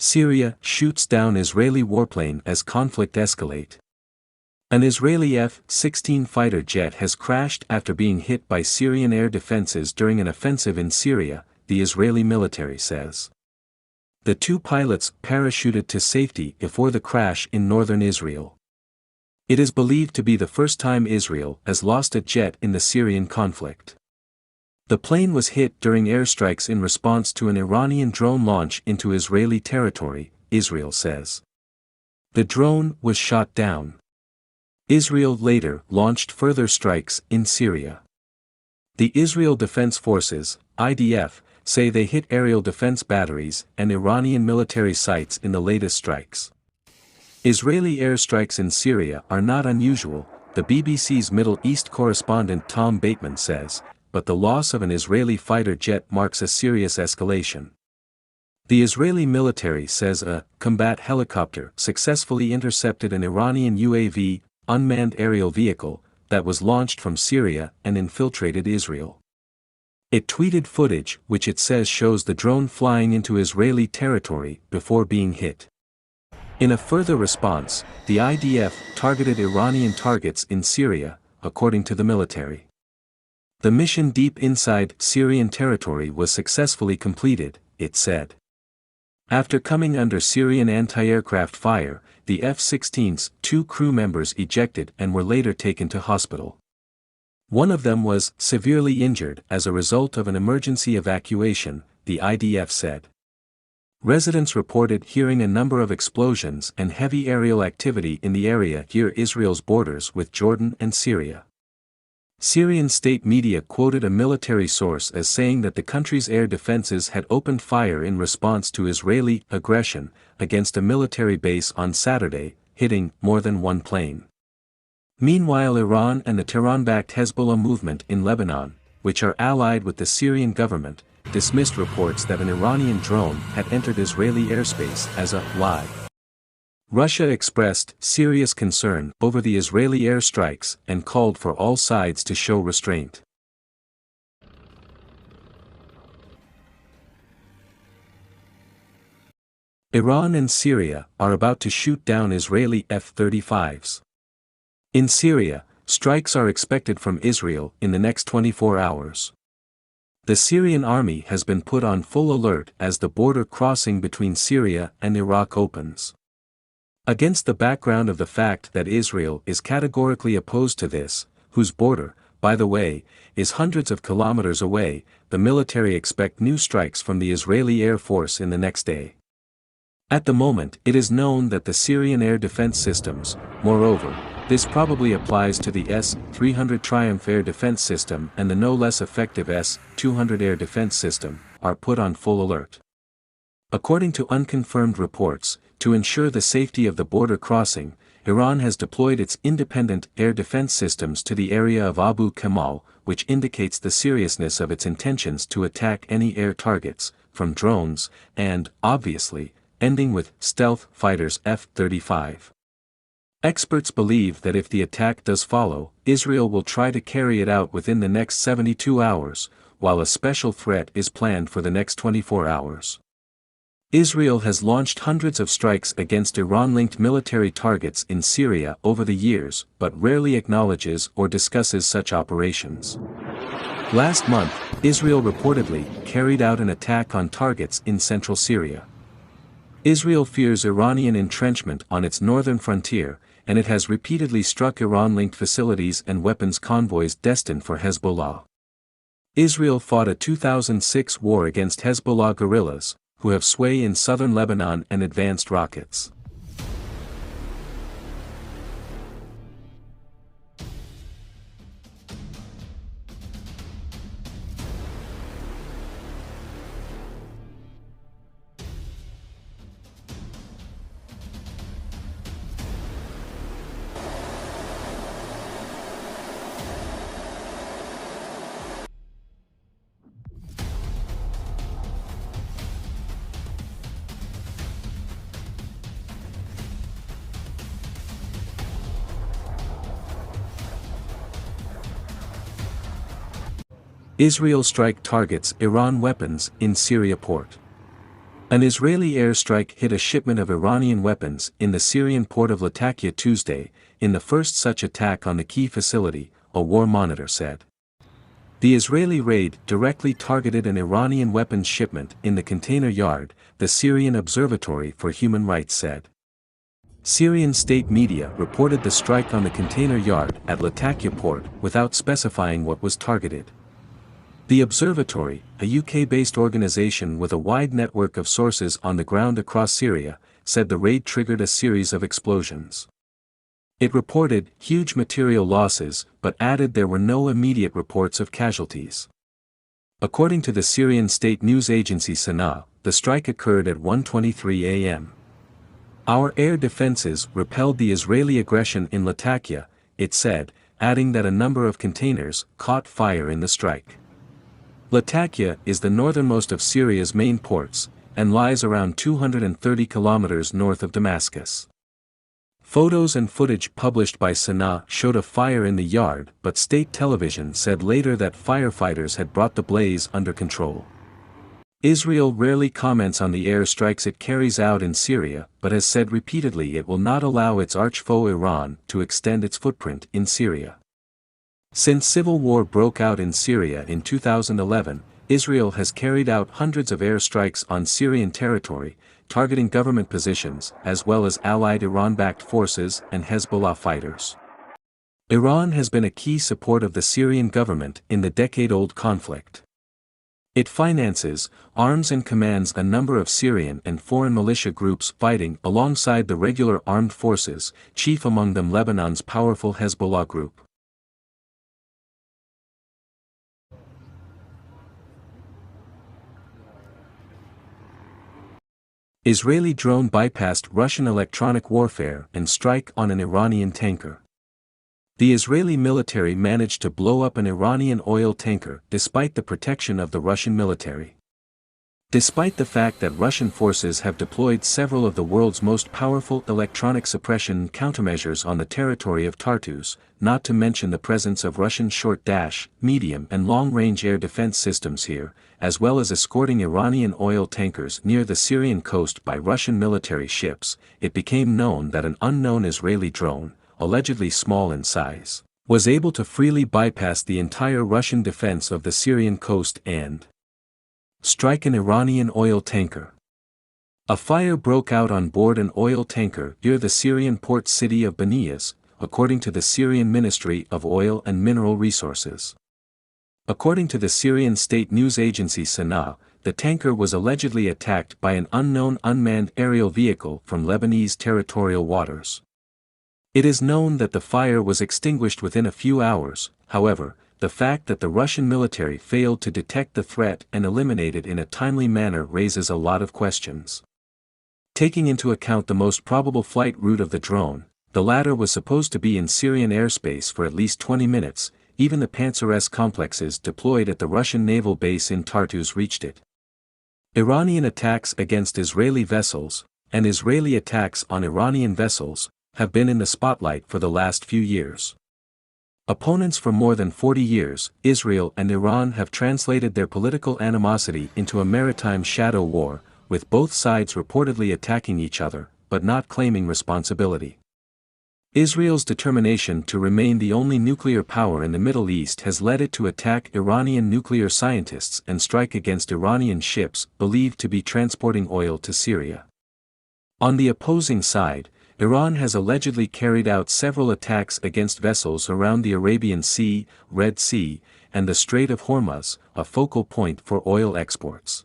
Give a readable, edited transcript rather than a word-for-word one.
Syria shoots down Israeli warplane as conflict escalate. An Israeli F-16 fighter jet has crashed after being hit by Syrian air defenses during an offensive in Syria, the Israeli military says. The two pilots parachuted to safety before the crash in northern Israel. It is believed to be the first time Israel has lost a jet in the Syrian conflict. The plane was hit during airstrikes in response to an Iranian drone launch into Israeli territory, Israel says. The drone was shot down. Israel later launched further strikes in Syria. The Israel Defense Forces, IDF, say they hit aerial defense batteries and Iranian military sites in the latest strikes. Israeli airstrikes in Syria are not unusual, the BBC's Middle East correspondent Tom Bateman says, but the loss of an Israeli fighter jet marks a serious escalation. The Israeli military says a combat helicopter successfully intercepted an Iranian UAV, unmanned aerial vehicle, that was launched from Syria and infiltrated Israel. It tweeted footage which it says shows the drone flying into Israeli territory before being hit. In a further response, the IDF targeted Iranian targets in Syria, according to the military. The mission deep inside Syrian territory was successfully completed, it said. After coming under Syrian anti-aircraft fire, the F-16's two crew members ejected and were later taken to hospital. One of them was severely injured as a result of an emergency evacuation, the IDF said. Residents reported hearing a number of explosions and heavy aerial activity in the area near Israel's borders with Jordan and Syria. Syrian state media quoted a military source as saying that the country's air defenses had opened fire in response to Israeli aggression against a military base on Saturday, hitting more than one plane. Meanwhile, Iran and the Tehran-backed Hezbollah movement in Lebanon, which are allied with the Syrian government, dismissed reports that an Iranian drone had entered Israeli airspace as a lie. Russia expressed serious concern over the Israeli airstrikes and called for all sides to show restraint. Iran and Syria are about to shoot down Israeli F-35s. In Syria, strikes are expected from Israel in the next 24 hours. The Syrian army has been put on full alert as the border crossing between Syria and Iraq opens. Against the background of the fact that Israel is categorically opposed to this, whose border, by the way, is hundreds of kilometers away, the military expect new strikes from the Israeli Air Force in the next day. At the moment, it is known that the Syrian air defense systems, moreover, this probably applies to the S-300 Triumph air defense system and the no less effective S-200 air defense system, are put on full alert. According to unconfirmed reports, to ensure the safety of the border crossing, Iran has deployed its independent air defense systems to the area of Abu Kamal, which indicates the seriousness of its intentions to attack any air targets, from drones, and, obviously, ending with stealth fighters F-35. Experts believe that if the attack does follow, Israel will try to carry it out within the next 72 hours, while a special threat is planned for the next 24 hours. Israel has launched hundreds of strikes against Iran-linked military targets in Syria over the years, but rarely acknowledges or discusses such operations. Last month, Israel reportedly carried out an attack on targets in central Syria. Israel fears Iranian entrenchment on its northern frontier, and it has repeatedly struck Iran-linked facilities and weapons convoys destined for Hezbollah. Israel fought a 2006 war against Hezbollah guerrillas, who have sway in southern Lebanon and advanced rockets. Israel strike targets Iran weapons in Syria port. An Israeli airstrike hit a shipment of Iranian weapons in the Syrian port of Latakia Tuesday, in the first such attack on the key facility, a war monitor said. The Israeli raid directly targeted an Iranian weapons shipment in the container yard, the Syrian Observatory for Human Rights said. Syrian state media reported the strike on the container yard at Latakia port without specifying what was targeted. The Observatory, a UK-based organization with a wide network of sources on the ground across Syria, said the raid triggered a series of explosions. It reported huge material losses but added there were no immediate reports of casualties. According to the Syrian state news agency SANA, the strike occurred at 1:23 a.m. Our air defenses repelled the Israeli aggression in Latakia, it said, adding that a number of containers caught fire in the strike. Latakia is the northernmost of Syria's main ports, and lies around 230 kilometers north of Damascus. Photos and footage published by SANA showed a fire in the yard, but state television said later that firefighters had brought the blaze under control. Israel rarely comments on the airstrikes it carries out in Syria but has said repeatedly it will not allow its arch-foe Iran to extend its footprint in Syria. Since civil war broke out in Syria in 2011, Israel has carried out hundreds of airstrikes on Syrian territory, targeting government positions as well as allied Iran-backed forces and Hezbollah fighters. Iran has been a key support of the Syrian government in the decade-old conflict. It finances, arms and commands a number of Syrian and foreign militia groups fighting alongside the regular armed forces, chief among them Lebanon's powerful Hezbollah group. Israeli drone bypassed Russian electronic warfare and strike on an Iranian tanker. The Israeli military managed to blow up an Iranian oil tanker despite the protection of the Russian military. Despite the fact that Russian forces have deployed several of the world's most powerful electronic suppression countermeasures on the territory of Tartus, not to mention the presence of Russian short-dash, medium and long-range air defense systems here, as well as escorting Iranian oil tankers near the Syrian coast by Russian military ships, it became known that an unknown Israeli drone, allegedly small in size, was able to freely bypass the entire Russian defense of the Syrian coast and strike an Iranian oil tanker. A fire broke out on board an oil tanker near the Syrian port city of Banias, according to the Syrian Ministry of Oil and Mineral Resources. According to the Syrian state news agency SANA, the tanker was allegedly attacked by an unknown unmanned aerial vehicle from Lebanese territorial waters. It is known that the fire was extinguished within a few hours. However, the fact that the Russian military failed to detect the threat and eliminate it in a timely manner raises a lot of questions. Taking into account the most probable flight route of the drone, the latter was supposed to be in Syrian airspace for at least 20 minutes, even the Panzer S complexes deployed at the Russian naval base in Tartus reached it. Iranian attacks against Israeli vessels, and Israeli attacks on Iranian vessels, have been in the spotlight for the last few years. Opponents for more than 40 years, Israel and Iran have translated their political animosity into a maritime shadow war, with both sides reportedly attacking each other, but not claiming responsibility. Israel's determination to remain the only nuclear power in the Middle East has led it to attack Iranian nuclear scientists and strike against Iranian ships believed to be transporting oil to Syria. On the opposing side, Iran has allegedly carried out several attacks against vessels around the Arabian Sea, Red Sea, and the Strait of Hormuz, a focal point for oil exports.